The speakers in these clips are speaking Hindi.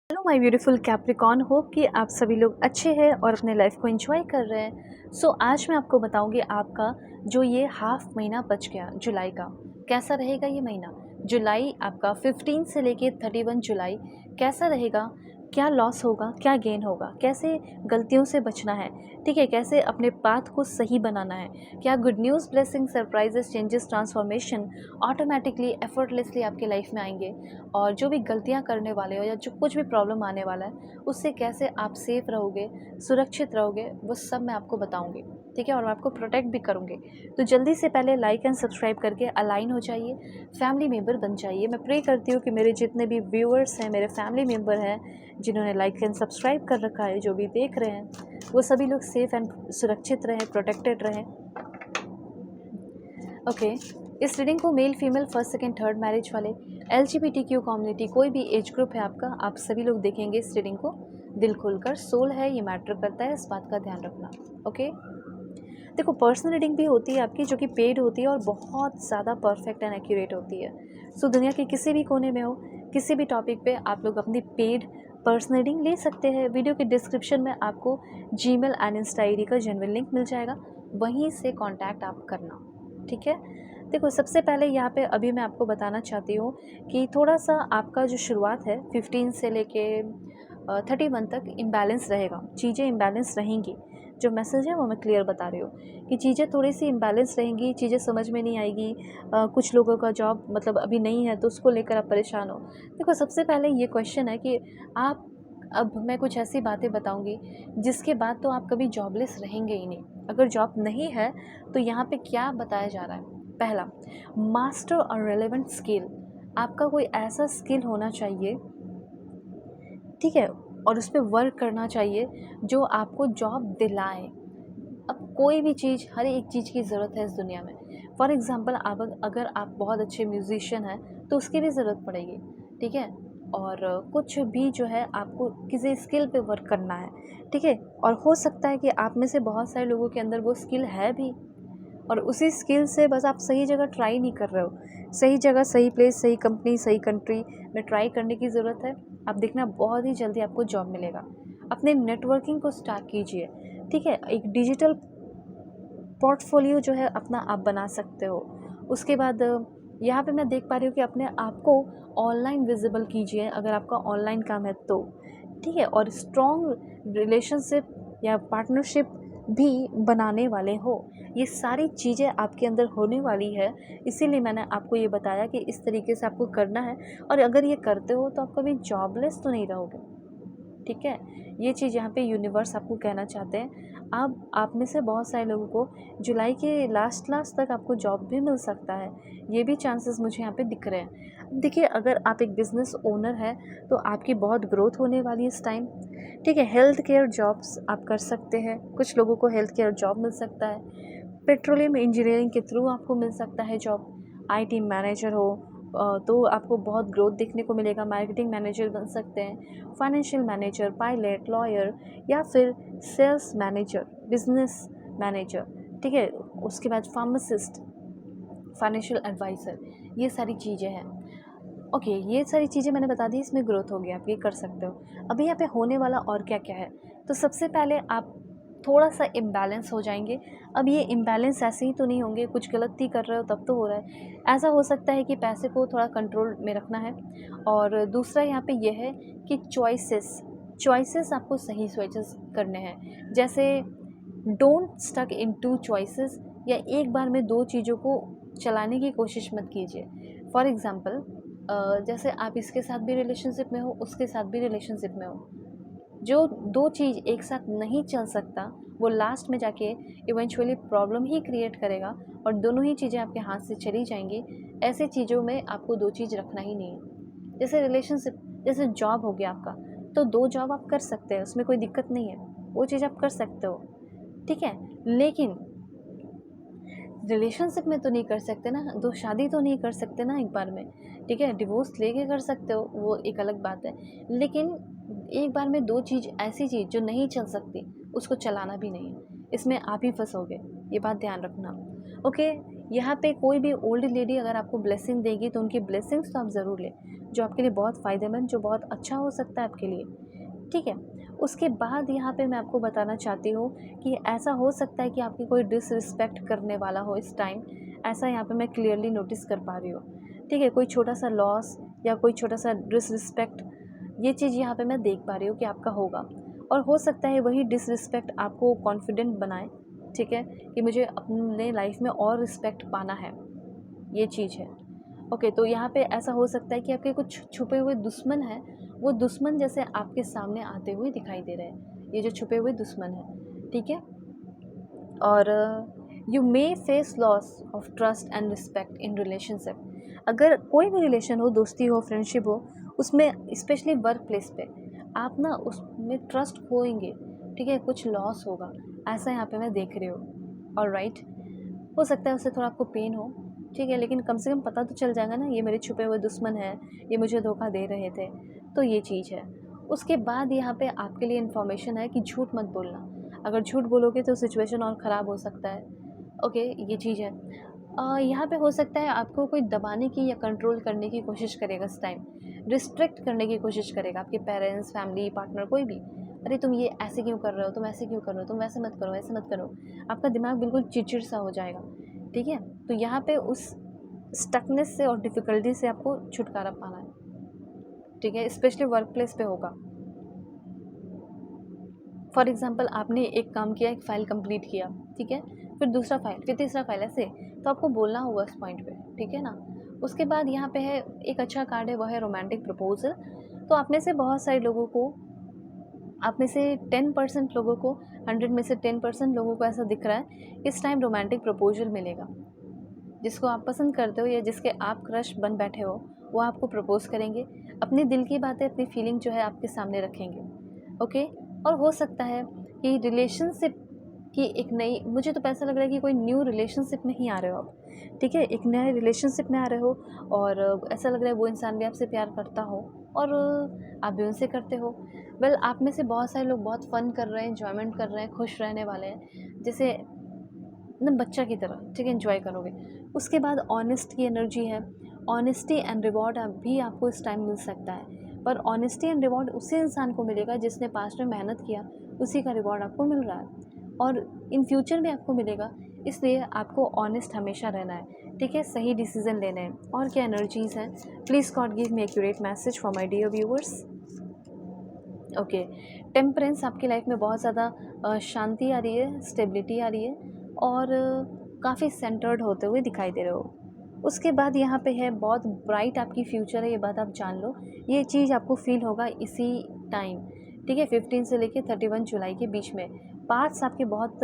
Hello my beautiful Capricorn, hope कि आप सभी लोग अच्छे हैं और अपने लाइफ को एंजॉय कर रहे हैं। आज मैं आपको बताऊंगी आपका जो ये हाफ महीना बच गया जुलाई का, कैसा रहेगा ये महीना। जुलाई आपका 15 से लेके 31 जुलाई कैसा रहेगा, क्या लॉस होगा, क्या गेन होगा, कैसे गलतियों से बचना है, ठीक है, कैसे अपने पाथ को सही बनाना है, क्या good news, blessing, surprises, changes, transformation automatically effortlessly आपके लाइफ में आएंगे, और जो भी गलतियां करने वाले हो या जो कुछ भी प्रॉब्लम आने वाला है उससे कैसे आप सेफ रहोगे, सुरक्षित रहोगे, वो सब मैं आपको बताऊंगी, ठीक है, और मैं आपको प्रोटेक्ट भी करूंगी। तो जल्दी से पहले लाइक एंड सब्सक्राइब करके अलाइन हो जाइए, फैमिली मेम्बर बन जाइए। मैं प्रे करती हूँ कि मेरे जितने भी व्यूअर्स हैं, मेरे फैमिली मेम्बर हैं जिन्होंने लाइक एंड सब्सक्राइब कर रखा है, जो भी देख रहे हैं, वो सभी लोग सेफ एंड सुरक्षित रहें, प्रोटेक्टेड रहें। ओके, इस रीडिंग को male female first second third marriage वाले, LGBTQ कम्युनिटी, कोई भी एज ग्रुप है आपका, आप सभी लोग देखेंगे इस रीडिंग को दिल खोलकर। सोल है, ये मैटर करता है, इस बात का ध्यान रखना। ओके, देखो, पर्सनल रीडिंग भी होती है आपकी जो कि पेड होती है और बहुत ज़्यादा परफेक्ट एंड एक्यूरेट होती है। दुनिया के किसी भी कोने में हो, किसी भी टॉपिक पे आप लोग अपनी पेड पर्सनल रीडिंग ले सकते हैं। वीडियो के डिस्क्रिप्शन में आपको जीमेल एंड इंस्टा ID का जेन्युइन लिंक मिल जाएगा, वहीं से कॉन्टैक्ट आप करना, ठीक है। देखो, सबसे पहले यहाँ पे अभी मैं आपको बताना चाहती हूँ कि थोड़ा सा आपका जो शुरुआत है 15 से लेके 31 तक इम्बैलेंस रहेगा, चीज़ें इम्बैलेंस रहेंगी। जो मैसेज है वो मैं क्लियर बता रही हूँ कि चीज़ें थोड़ी सी इम्बैलेंस रहेंगी, चीज़ें समझ में नहीं आएगी। कुछ लोगों का जॉब मतलब अभी नहीं है तो उसको लेकर आप परेशान हो। देखो, सबसे पहले ये क्वेश्चन है कि आप, अब मैं कुछ ऐसी बातें बताऊंगी जिसके बाद तो आप कभी जॉबलेस रहेंगे ही नहीं। अगर जॉब नहीं है तो यहाँ पे क्या बताया जा रहा है। पहला, मास्टर और रेलेवेंट स्किल, आपका कोई ऐसा स्किल होना चाहिए, ठीक है, और उस पर वर्क करना चाहिए जो आपको जॉब दिलाए। अब कोई भी चीज़, हर एक चीज़ की ज़रूरत है इस दुनिया में। फॉर एग्ज़ाम्पल, आप अगर आप बहुत अच्छे म्यूजिशियन हैं तो उसकी भी ज़रूरत पड़ेगी, ठीक है। और कुछ भी जो है आपको किसी स्किल पे वर्क करना है, ठीक है। और हो सकता है कि आप में से बहुत सारे लोगों के अंदर वो स्किल है भी, और उसी स्किल से बस आप सही जगह ट्राई नहीं कर रहे हो। सही जगह, सही प्लेस, सही कंपनी, सही कंट्री में ट्राई करने की ज़रूरत है। आप देखना, बहुत ही जल्दी आपको जॉब मिलेगा। अपने नेटवर्किंग को स्टार्ट कीजिए, ठीक है। एक डिजिटल पोर्टफोलियो जो है अपना आप बना सकते हो। उसके बाद यहाँ पे मैं देख पा रही हूँ कि अपने आप को ऑनलाइन विजिबल कीजिए अगर आपका ऑनलाइन काम है तो, ठीक है। और स्ट्रॉन्ग रिलेशनशिप या पार्टनरशिप भी बनाने वाले हो। ये सारी चीज़ें आपके अंदर होने वाली है, इसीलिए मैंने आपको ये बताया कि इस तरीके से आपको करना है। और अगर ये करते हो तो आप कभी जॉबलेस तो नहीं रहोगे, ठीक है। ये चीज़ यहाँ पे यूनिवर्स आपको कहना चाहते हैं। आप में से बहुत सारे लोगों को जुलाई के लास्ट तक आपको जॉब भी मिल सकता है, ये भी चांसेस मुझे यहाँ पे दिख रहे हैं। देखिए, अगर आप एक बिज़नेस ओनर है तो आपकी बहुत ग्रोथ होने वाली है इस टाइम, ठीक है। हेल्थ केयर जॉब्स आप कर सकते हैं, कुछ लोगों को हेल्थ केयर जॉब मिल सकता है। पेट्रोलियम इंजीनियरिंग के थ्रू आपको मिल सकता है जॉब। IT मैनेजर हो तो आपको बहुत ग्रोथ देखने को मिलेगा, मार्केटिंग मैनेजर बन सकते हैं, फाइनेंशियल मैनेजर, पायलट, लॉयर, या फिर सेल्स मैनेजर, बिजनेस मैनेजर, ठीक है। उसके बाद फार्मासिस्ट, फाइनेंशियल एडवाइज़र, ये सारी चीज़ें हैं। ओके, ये सारी चीज़ें मैंने बता दी, इसमें ग्रोथ होगी, आप ये कर सकते हो। अभी यहाँ पे होने वाला और क्या क्या है, तो सबसे पहले आप थोड़ा सा इम्बैलेंस हो जाएंगे। अब ये इम्बैलेंस ऐसे ही तो नहीं होंगे, कुछ गलती कर रहे हो तब तो हो रहा है। ऐसा हो सकता है कि पैसे को थोड़ा कंट्रोल में रखना है। और दूसरा यहाँ पे ये है कि चॉइसेस आपको सही चॉइसेस करने हैं। जैसे don't stuck in two choices, या एक बार में दो चीज़ों को चलाने की कोशिश मत कीजिए। फॉर एग्ज़ाम्पल, जैसे आप इसके साथ भी रिलेशनशिप में हो, उसके साथ भी रिलेशनशिप में हो, जो दो चीज़ एक साथ नहीं चल सकता वो लास्ट में जाके इवेंचुअली प्रॉब्लम ही क्रिएट करेगा, और दोनों ही चीज़ें आपके हाथ से चली जाएंगी। ऐसे चीज़ों में आपको दो चीज़ रखना ही नहीं है। जैसे रिलेशनशिप, जैसे जॉब हो गया आपका, तो दो जॉब आप कर सकते हैं, उसमें कोई दिक्कत नहीं है, वो चीज़ आप कर सकते हो, ठीक है। लेकिन रिलेशनशिप में तो नहीं कर सकते ना, दो शादी तो नहीं कर सकते ना एक बार में, ठीक है। डिवोर्स लेके कर सकते हो, वो एक अलग बात है। लेकिन एक बार में दो चीज़, ऐसी चीज़ जो नहीं चल सकती, उसको चलाना भी नहीं है, इसमें आप ही फंसोगे, ये बात ध्यान रखना। ओके, यहाँ पे कोई भी ओल्ड लेडी अगर आपको ब्लेसिंग देगी तो उनकी ब्लेसिंग्स तो आप ज़रूर लें। जो आपके लिए बहुत फ़ायदेमंद, जो बहुत अच्छा हो सकता है आपके लिए, ठीक है। उसके बाद यहाँ पे मैं आपको बताना चाहती हूँ कि ऐसा हो सकता है कि आपकी कोई डिसरिस्पेक्ट करने वाला हो इस टाइम, ऐसा यहाँ पे मैं क्लियरली नोटिस कर पा रही हूँ, ठीक है। कोई छोटा सा लॉस या कोई छोटा सा डिसरिस्पेक्ट, ये चीज़ यहाँ पे मैं देख पा रही हूँ कि आपका होगा। और हो सकता है वही डिसरिस्पेक्ट आपको कॉन्फिडेंट बनाए, ठीक है, कि मुझे अपने लाइफ में और रिस्पेक्ट पाना है, ये चीज़ है। ओके, तो यहाँ पे ऐसा हो सकता है कि आपके कुछ छुपे हुए दुश्मन हैं, वो दुश्मन जैसे आपके सामने आते हुए दिखाई दे रहे हैं, ये जो छुपे हुए दुश्मन हैं, ठीक है। और you may face loss of trust and respect in relationship. अगर कोई भी रिलेशन हो, दोस्ती हो, फ्रेंडशिप हो, उसमें स्पेशली वर्क प्लेस पे आप ना उसमें ट्रस्ट खोएंगे, ठीक है, कुछ लॉस होगा, ऐसा यहाँ पे मैं देख रही हूँ। ऑलराइट, हो सकता है उससे थोड़ा आपको पेन हो, ठीक है, लेकिन कम से कम पता तो चल जाएगा ना, ये मेरे छुपे हुए दुश्मन हैं, ये मुझे धोखा दे रहे थे, तो ये चीज़ है। उसके बाद यहाँ पे आपके लिए इन्फॉर्मेशन है कि झूठ मत बोलना। अगर झूठ बोलोगे तो सिचुएशन और ख़राब हो सकता है। ओके, ये चीज़ है। यहाँ पे हो सकता है आपको कोई दबाने की या कंट्रोल करने की कोशिश करेगा इस टाइम, रिस्ट्रिक्ट करने की कोशिश करेगा, आपके पेरेंट्स, फैमिली, पार्टनर, कोई भी। अरे तुम ये ऐसे क्यों कर रहे हो, तुम ऐसे क्यों कर रहे हो, तुम वैसे मत करो, ऐसे मत करो। आपका दिमाग बिल्कुल चिड़चिड़ सा हो जाएगा, ठीक है। तो यहाँ पे उस स्टकनेस से और डिफ़िकल्टी से आपको छुटकारा पाना है, ठीक है, स्पेशली वर्क प्लेस पे होगा। फॉर एग्ज़ाम्पल आपने एक काम किया, एक फ़ाइल कंप्लीट किया, ठीक है, फिर दूसरा फ़ाइल, फिर तीसरा फ़ाइल, ऐसे तो आपको बोलना होगा उस पॉइंट पे, ठीक है ना। उसके बाद यहाँ पे है एक अच्छा कार्ड है, वो है रोमांटिक प्रपोज़ल। तो आप में से बहुत सारे लोगों को, आप में से 10% लोगों को, 100 में से 10% लोगों को ऐसा दिख रहा है इस टाइम रोमांटिक प्रपोज़ल मिलेगा। जिसको आप पसंद करते हो या जिसके आप क्रश बन बैठे हो, वो आपको प्रपोज़ करेंगे, अपने दिल की बातें, अपनी फीलिंग जो है आपके सामने रखेंगे। ओके, और हो सकता है कि रिलेशनशिप की एक नई, मुझे तो ऐसा लग रहा है कि कोई न्यू रिलेशनशिप में ही आ रहे हो आप, ठीक है, एक नए रिलेशनशिप में आ रहे हो, और ऐसा लग रहा है वो इंसान भी आपसे प्यार करता हो और आप भी उनसे करते हो। वेल, आप में से बहुत सारे लोग बहुत फ़न कर रहे हैं, एन्जॉयमेंट कर रहे हैं, खुश रहने वाले हैं, जैसे ना बच्चा की तरह, ठीक है, एंजॉय करोगे। उसके बाद ऑनेस्ट की एनर्जी है, ऑनेस्टी एंड रिवॉर्ड भी आपको इस टाइम मिल सकता है, पर ऑनेस्टी एंड रिवॉर्ड उसी इंसान को मिलेगा जिसने पास्ट में मेहनत किया, उसी का रिवॉर्ड आपको मिल रहा है और इन फ्यूचर भी आपको मिलेगा। इसलिए आपको ऑनेस्ट हमेशा रहना है, ठीक है, सही डिसीजन लेने हैं। और क्या एनर्जीज़ हैं, please God give me accurate message for my dear viewers. Okay, temperance, आपकी लाइफ में बहुत ज़्यादा शांति आ रही है, स्टेबिलिटी आ रही है और काफ़ी सेंटर्ड होते हुए दिखाई दे रहे हो। उसके बाद यहाँ पे है बहुत ब्राइट आपकी फ्यूचर है, ये बात आप जान लो, ये चीज़ आपको फील होगा इसी टाइम, ठीक है, 15 से लेके 31 जुलाई के बीच में। पाथ्स आपके बहुत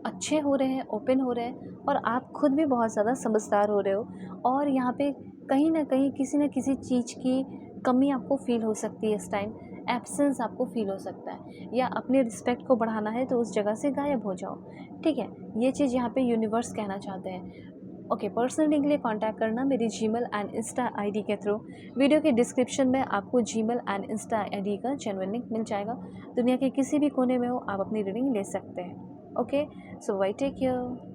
अच्छे हो रहे हैं, ओपन हो रहे हैं और आप खुद भी बहुत ज़्यादा समझदार हो रहे हो और यहाँ पे कहीं ना कहीं किसी न किसी चीज़ की कमी आपको फील हो सकती है इस टाइम, एब्सेंस आपको फील हो सकता है, या अपने रिस्पेक्ट को बढ़ाना है तो उस जगह से गायब हो जाओ, ठीक है, ये चीज़ यहाँ पे यूनिवर्स कहना चाहते हैं। ओके, पर्सनल रीडिंग के लिए कांटेक्ट करना मेरी जीमेल एंड इंस्टा आईडी के थ्रू। वीडियो के डिस्क्रिप्शन में आपको जीमेल एंड इंस्टा आईडी का जेन्युइन लिंक मिल जाएगा। दुनिया के किसी भी कोने में हो, आप अपनी रीडिंग ले सकते हैं। ओके, सो बाय, टेक केयर।